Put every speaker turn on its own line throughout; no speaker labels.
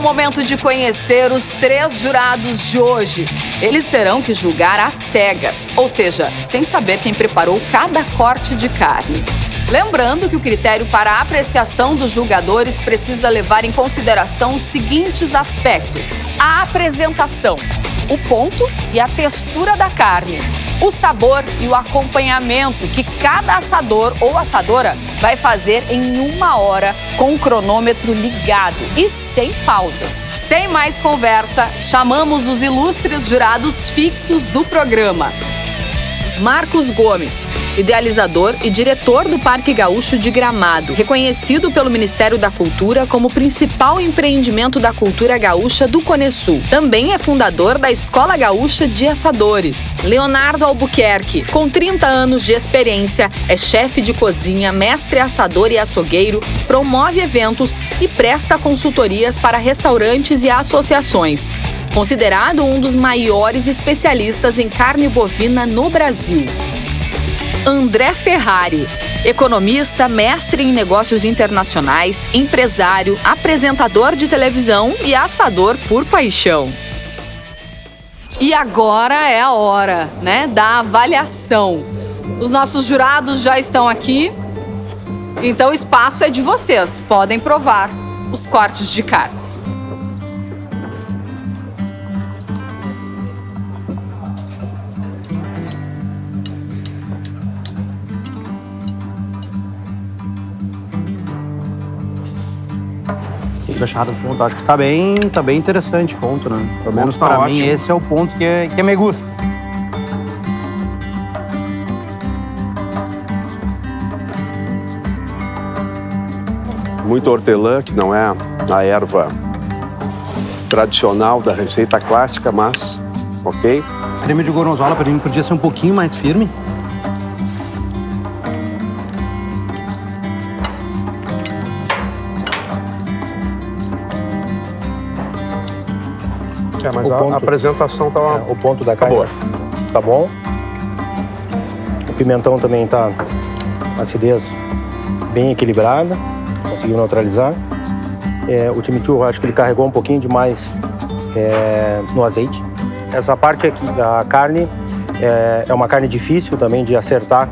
momento de conhecer os 3 jurados de hoje. Eles terão que julgar às cegas, ou seja, sem saber quem preparou cada corte de carne. Lembrando que o critério para a apreciação dos julgadores precisa levar em consideração os seguintes aspectos: a apresentação, o ponto e a textura da carne, o sabor e o acompanhamento que cada assador ou assadora vai fazer em 1 hora com o cronômetro ligado e sem pausas. Sem mais conversa, chamamos os ilustres jurados fixos do programa. Marcos Gomes, idealizador e diretor do Parque Gaúcho de Gramado, reconhecido pelo Ministério da Cultura como o principal empreendimento da cultura gaúcha do Cone Sul. Também é fundador da Escola Gaúcha de Assadores. Leonardo Albuquerque, com 30 anos de experiência, é chefe de cozinha, mestre assador e açougueiro, promove eventos e presta consultorias para restaurantes e associações. Considerado um dos maiores especialistas em carne bovina no Brasil. André Ferrari, economista, mestre em negócios internacionais, empresário, apresentador de televisão e assador por paixão. E agora é a hora, da avaliação. Os nossos jurados já estão aqui, então o espaço é de vocês. Podem provar os cortes de carne.
Acharam o ponto. Acho que tá bem interessante o ponto, né? Pelo menos para mim, esse é o ponto que me gusta.
Muito hortelã, que não é a erva tradicional da receita clássica, mas ok.
Creme de gorgonzola para mim podia ser um pouquinho mais firme.
Mas a apresentação tá...
O ponto da carne tá bom. O pimentão também tá acidez bem equilibrada, conseguiu neutralizar. O chimichurri, acho que ele carregou um pouquinho demais no azeite. Essa parte aqui da carne é uma carne difícil também de acertar,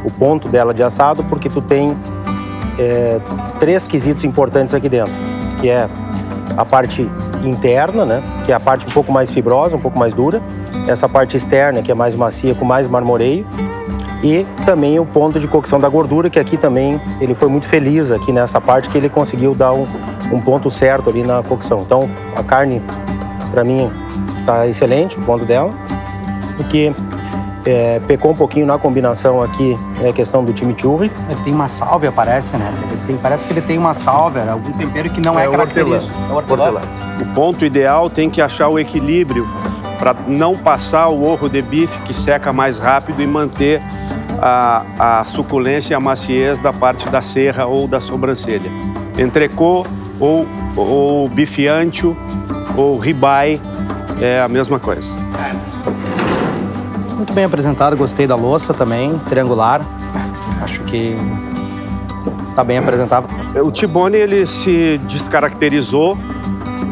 o ponto dela de assado, porque tu tem 3 quesitos importantes aqui dentro, que é a parte interna, que é a parte um pouco mais fibrosa, um pouco mais dura. Essa parte externa, que é mais macia, com mais marmoreio. E também o ponto de cocção da gordura, que aqui também ele foi muito feliz aqui nessa parte, que ele conseguiu dar um ponto certo ali na cocção. Então, a carne, para mim, está excelente, o ponto dela. O que pecou um pouquinho na combinação aqui é a questão do chimichurri.
Ele tem uma sálvia, parece, né? Parece que ele tem uma sálvia, algum tempero que não é característico.
É hortelã. O ponto ideal tem que achar o equilíbrio para não passar o orro de bife, que seca mais rápido, e manter a suculência e a maciez da parte da serra ou da sobrancelha. Entrecô ou bife ancho ou ribeye é a mesma coisa.
Muito bem apresentado, gostei da louça também, triangular. Acho que tá bem apresentado.
O T-bone, ele se descaracterizou.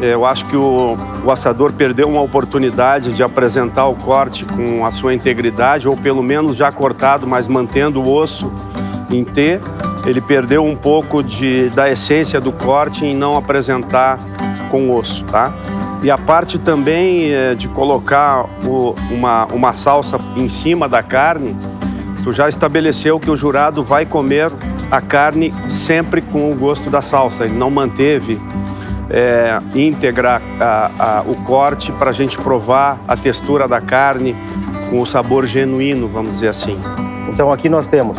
Eu acho que o assador perdeu uma oportunidade de apresentar o corte com a sua integridade, ou pelo menos já cortado, mas mantendo o osso em T. Ele perdeu um pouco da essência do corte em não apresentar com osso, tá? E a parte também de colocar uma salsa em cima da carne, tu já estabeleceu que o jurado vai comer a carne sempre com o gosto da salsa. Ele não manteve íntegra o corte para a gente provar a textura da carne com o sabor genuíno, vamos dizer assim.
Então aqui nós temos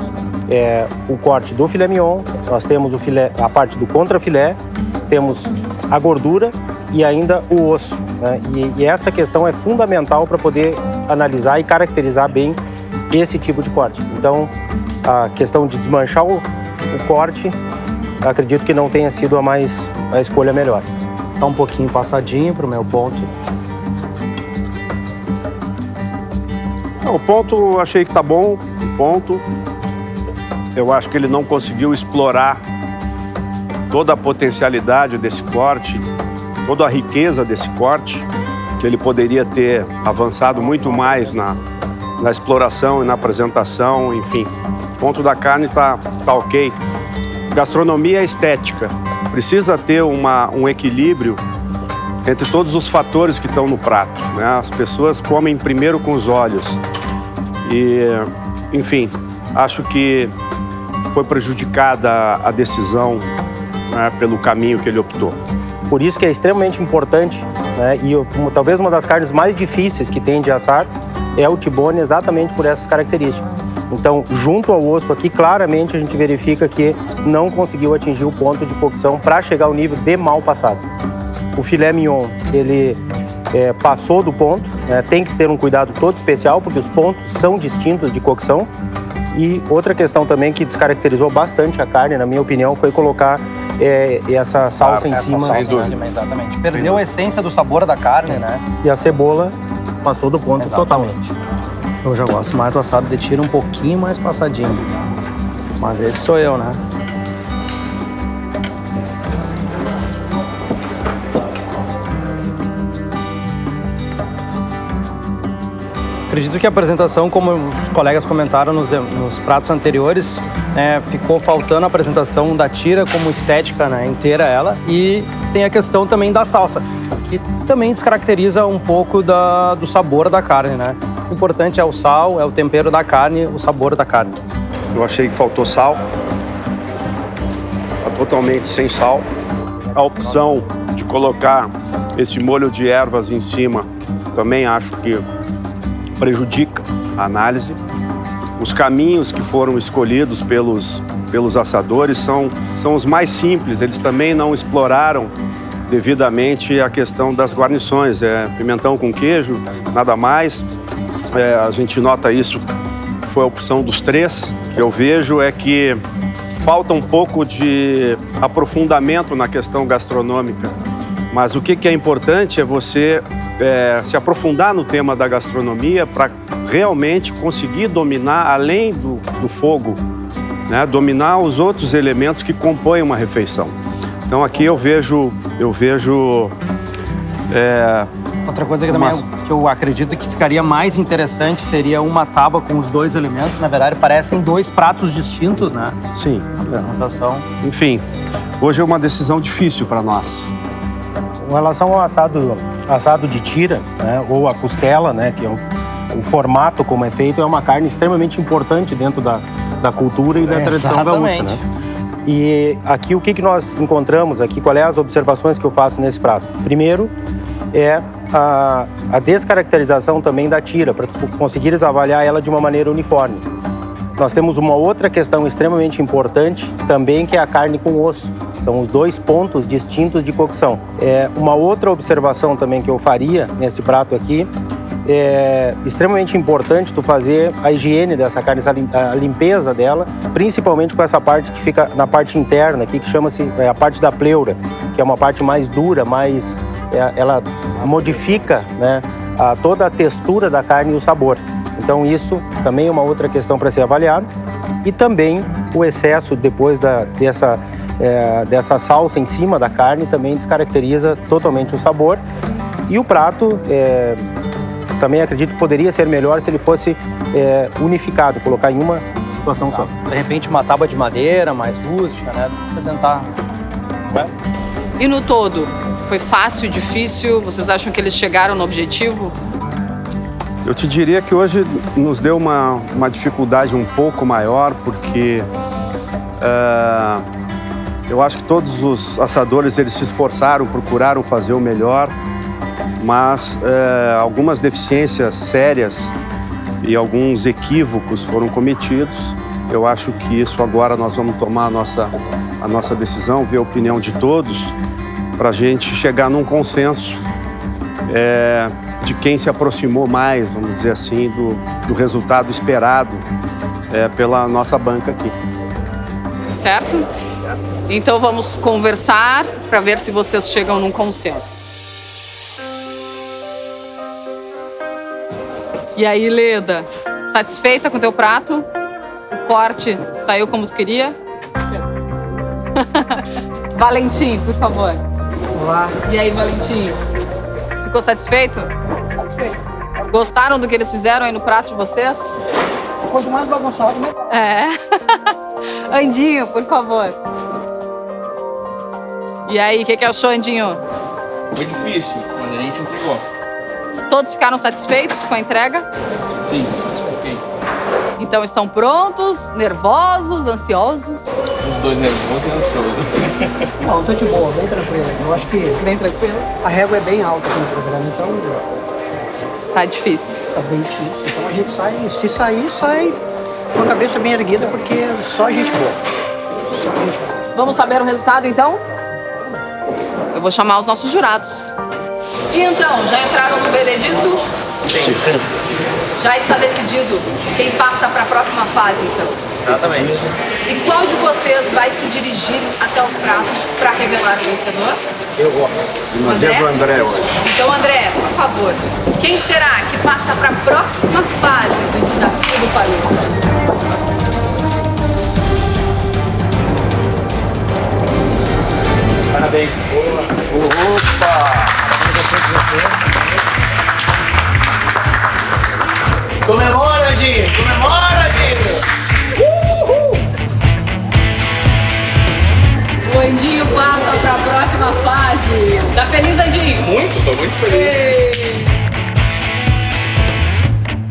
o corte do filé mignon, nós temos a parte do contrafilé, temos a gordura e ainda o osso, né? E essa questão é fundamental para poder analisar e caracterizar bem esse tipo de corte. Então, a questão de desmanchar o corte, acredito que não tenha sido a escolha melhor.
Tá um pouquinho passadinho para o meu ponto.
O ponto, achei que tá bom, o ponto. Eu acho que ele não conseguiu explorar toda a potencialidade desse corte, toda a riqueza desse corte, que ele poderia ter avançado muito mais na exploração e na apresentação, enfim. O ponto da carne tá ok. Gastronomia é estética. Precisa ter um equilíbrio entre todos os fatores que estão no prato, né? As pessoas comem primeiro com os olhos. E, enfim, acho que foi prejudicada a decisão, né, pelo caminho que ele optou.
Por isso que é extremamente importante, né, e talvez uma das carnes mais difíceis que tem de assar é o T-bone, exatamente por essas características. Então, junto ao osso aqui, claramente a gente verifica que não conseguiu atingir o ponto de cocção para chegar ao nível de mal passado. O filé mignon, ele passou do ponto, né, tem que ter um cuidado todo especial, porque os pontos são distintos de cocção. E outra questão também que descaracterizou bastante a carne, na minha opinião, foi colocar essa salsa em cima.
Salsa em cima, exatamente. Perdeu a essência do sabor da carne, né?
E a cebola passou do ponto totalmente.
Eu já gosto mais do assado de tira um pouquinho mais passadinho. Mas esse sou eu, né? Acredito que a apresentação, como os colegas comentaram nos pratos anteriores, ficou faltando a apresentação da tira como estética, né, inteira ela. E tem a questão também da salsa, que também descaracteriza um pouco do sabor da carne, né? O importante é o sal, é o tempero da carne, o sabor da carne.
Eu achei que faltou sal. Está totalmente sem sal. A opção de colocar esse molho de ervas em cima também acho que prejudica a análise. Os caminhos que foram escolhidos pelos assadores são os mais simples. Eles também não exploraram devidamente a questão das guarnições. Pimentão com queijo, nada mais. A gente nota isso, foi a opção dos três. O que eu vejo é que falta um pouco de aprofundamento na questão gastronômica. Mas o que é importante é você se aprofundar no tema da gastronomia para realmente conseguir dominar, além do fogo, né, dominar os outros elementos que compõem uma refeição. Então aqui eu vejo
outra coisa que também que eu acredito que ficaria mais interessante seria uma tábua com os dois elementos. Na verdade, parecem dois pratos distintos, né?
Sim.
A apresentação.
Enfim, hoje é uma decisão difícil para nós.
Com relação ao assado de tira, né, ou a costela, né, que é o formato como é feito, é uma carne extremamente importante dentro da cultura e da tradição gaúcha, né? E aqui o que nós encontramos aqui, qual é as observações que eu faço nesse prato? Primeiro é a descaracterização também da tira, para conseguires avaliar ela de uma maneira uniforme. Nós temos uma outra questão extremamente importante também, que é a carne com osso. São os dois pontos distintos de cocção. Uma outra observação também que eu faria nesse prato aqui, é extremamente importante tu fazer a higiene dessa carne, a limpeza dela, principalmente com essa parte que fica na parte interna aqui, que chama-se a parte da pleura, que é uma parte mais dura, ela modifica, né, toda a textura da carne e o sabor. Então isso também é uma outra questão para ser avaliada. E também o excesso depois dessa salsa em cima da carne também descaracteriza totalmente o sabor. E o prato, também acredito que poderia ser melhor se ele fosse unificado, colocar em uma situação só.
De repente uma tábua de madeira mais rústica, né? Apresentar.
E no todo, foi fácil, difícil? Vocês acham que eles chegaram no objetivo?
Eu te diria que hoje nos deu uma dificuldade um pouco maior, porque eu acho que todos os assadores eles se esforçaram, procuraram fazer o melhor, mas algumas deficiências sérias e alguns equívocos foram cometidos. Eu acho que isso agora nós vamos tomar a nossa decisão, ver a opinião de todos, para a gente chegar num consenso de quem se aproximou mais, vamos dizer assim, do resultado esperado pela nossa banca aqui.
Certo? Então vamos conversar para ver se vocês chegam num consenso. E aí, Leda, satisfeita com o teu prato? O corte saiu como tu queria? Valentim, por favor.
Olá.
E aí, Valentim? Ficou satisfeito?
Satisfeito.
Gostaram do que eles fizeram aí no prato de vocês?
Quanto mais bagunçado, melhor.
É. Andinho, por favor. E aí, o que achou, Andinho?
Foi difícil, mas a gente entregou.
Todos ficaram satisfeitos com a entrega?
Sim, ok.
Então estão prontos, nervosos, ansiosos?
Os dois nervosos e ansiosos.
Não, tô de boa, bem tranquilo. Eu acho que
Bem tranquilo?
a régua é bem alta aqui no programa, então
Tá difícil.
tá bem difícil. Então a gente sai, se sair, sai com a cabeça bem erguida, porque só gente boa. Só gente boa.
Vamos saber o resultado, então? Eu vou chamar os nossos jurados. E então, já entraram no veredito?
Sim.
Já está decidido quem passa para a próxima fase, então?
Exatamente.
E qual de vocês vai se dirigir até os pratos para revelar o vencedor?
Eu vou. Mas é do André hoje.
Então, André, por favor, quem será que passa para a próxima fase do desafio do palito?
Parabéns. Comemora, Andinho! Comemora, Andinho!
O Andinho passa para a próxima fase. Tá feliz, Andinho?
Muito, tô muito feliz.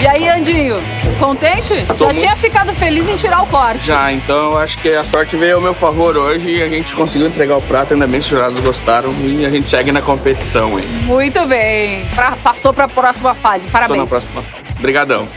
E aí, Andinho, contente? Já tinha ficado feliz em tirar o corte.
Já, então eu acho que a sorte veio ao meu favor hoje e a gente conseguiu entregar o prato, ainda bem que os jurados gostaram e a gente segue na competição, hein?
Muito bem. Passou para a próxima fase.
Tô
Parabéns.
na próxima. Obrigadão.